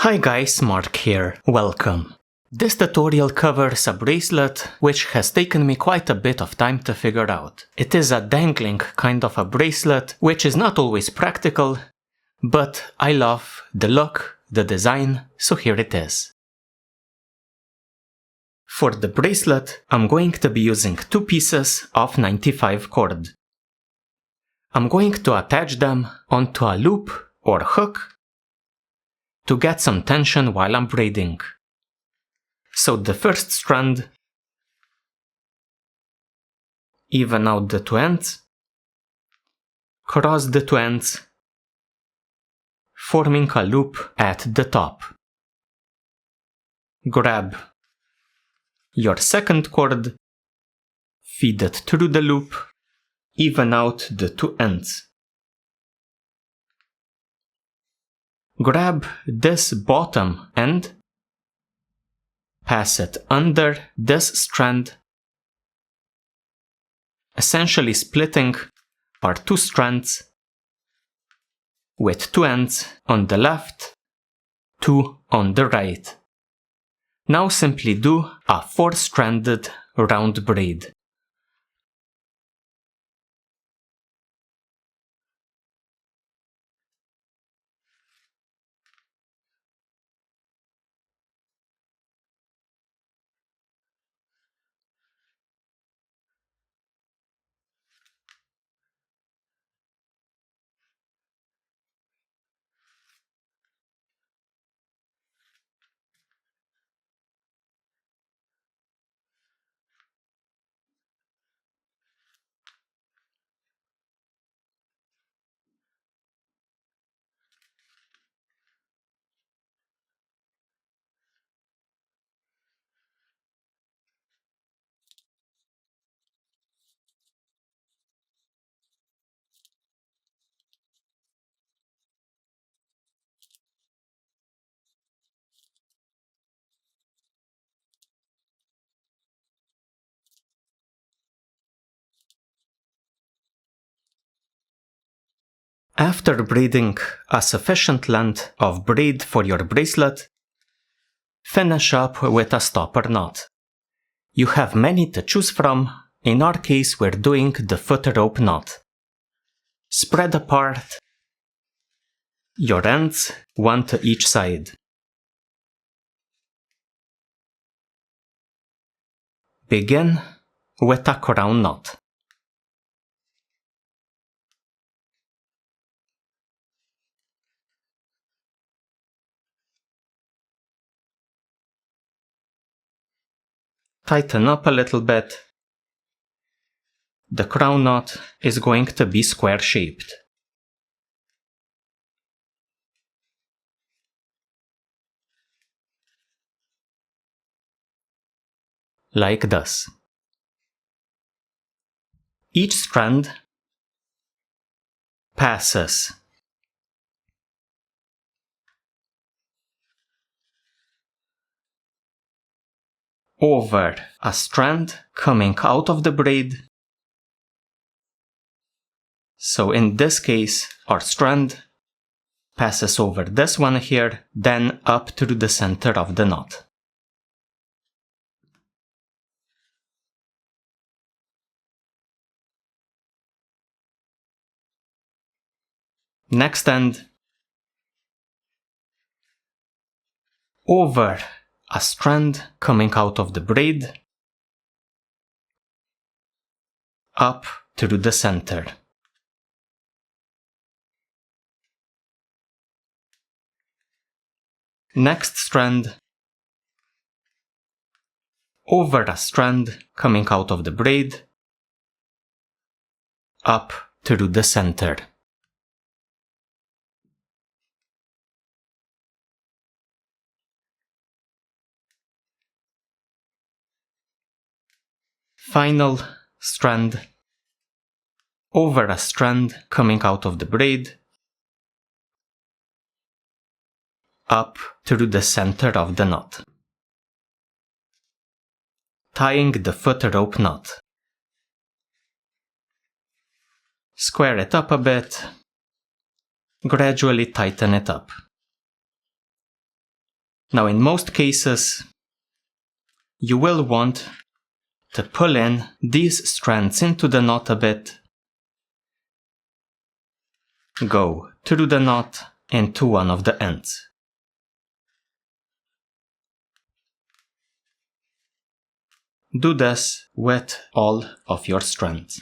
Hi guys, Mark here. Welcome. This tutorial covers a bracelet which has taken me quite a bit of time to figure out. It is a dangling kind of a bracelet which is not always practical, but I love the look, the design, so here it is. For the bracelet, I'm going to be using two pieces of 95 cord. I'm going to attach them onto a loop or hook to get some tension while I'm braiding. So the first strand, even out the two ends, cross the two ends, forming a loop at the top. Grab your second cord, feed it through the loop, even out the two ends. Grab this bottom end, pass it under this strand, essentially splitting our two strands with two ends on the left, two on the right. Now simply do a 4-stranded round braid. After braiding a sufficient length of braid for your bracelet, finish up with a stopper knot. You have many to choose from. In our case, we're doing the foot rope knot. Spread apart your ends, one to each side. Begin with a crown knot. Tighten up a little bit. The crown knot is going to be square shaped. Like this. Each strand passes over a strand coming out of the braid. So in this case, our strand passes over this one here, then up through the center of the knot. Next end, over a strand coming out of the braid, up through the center. Next strand, over a strand coming out of the braid, up through the center. Final strand, over a strand coming out of the braid, up through the center of the knot. Tying the foot rope knot. Square it up a bit, gradually tighten it up. Now in most cases, you will want to pull in these strands into the knot a bit, go through the knot into one of the ends. Do this with all of your strands.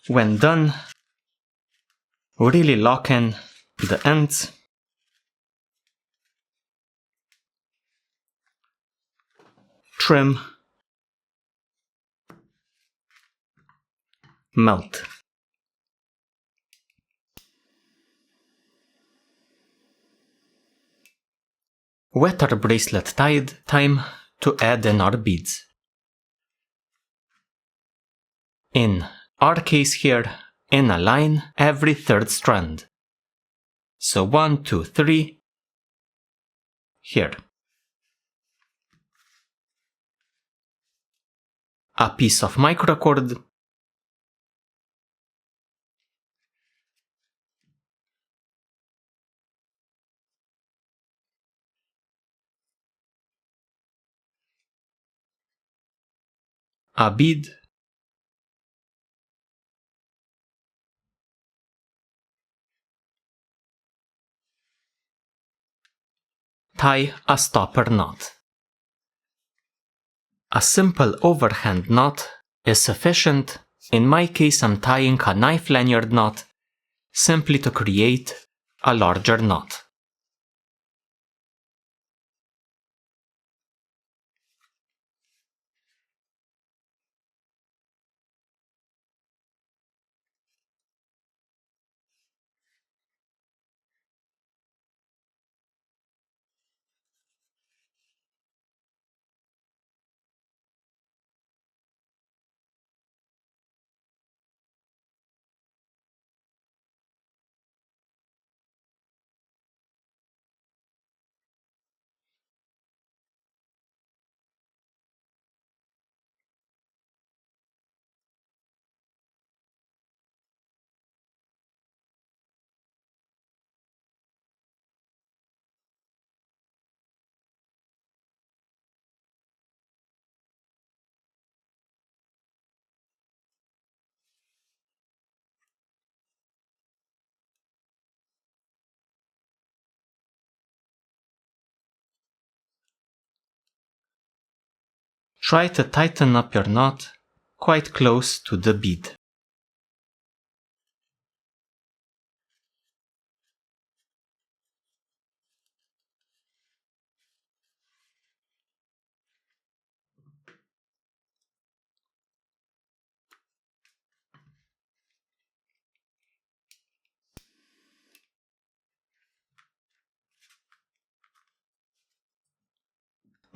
When done, really lock in the ends. Trim. Melt. With our bracelet tied, time to add in our beads. In our case here, in a line every third strand. So 1, 2, 3, here. A piece of microcord, a bead, tie a stopper knot. A simple overhand knot is sufficient. In my case, I'm tying a knife lanyard knot simply to create a larger knot. Try to tighten up your knot quite close to the bead.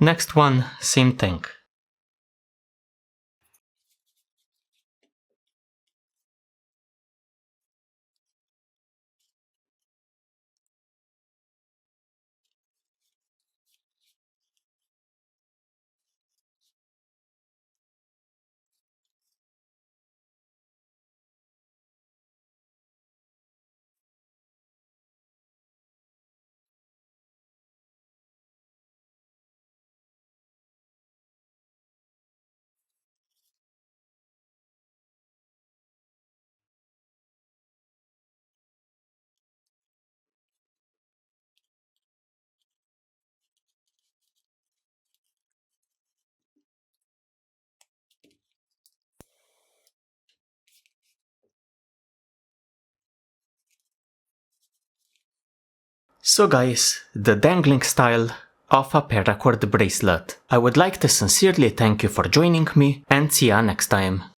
Next one, same thing. So guys, the dangling style of a paracord bracelet. I would like to sincerely thank you for joining me and see ya next time.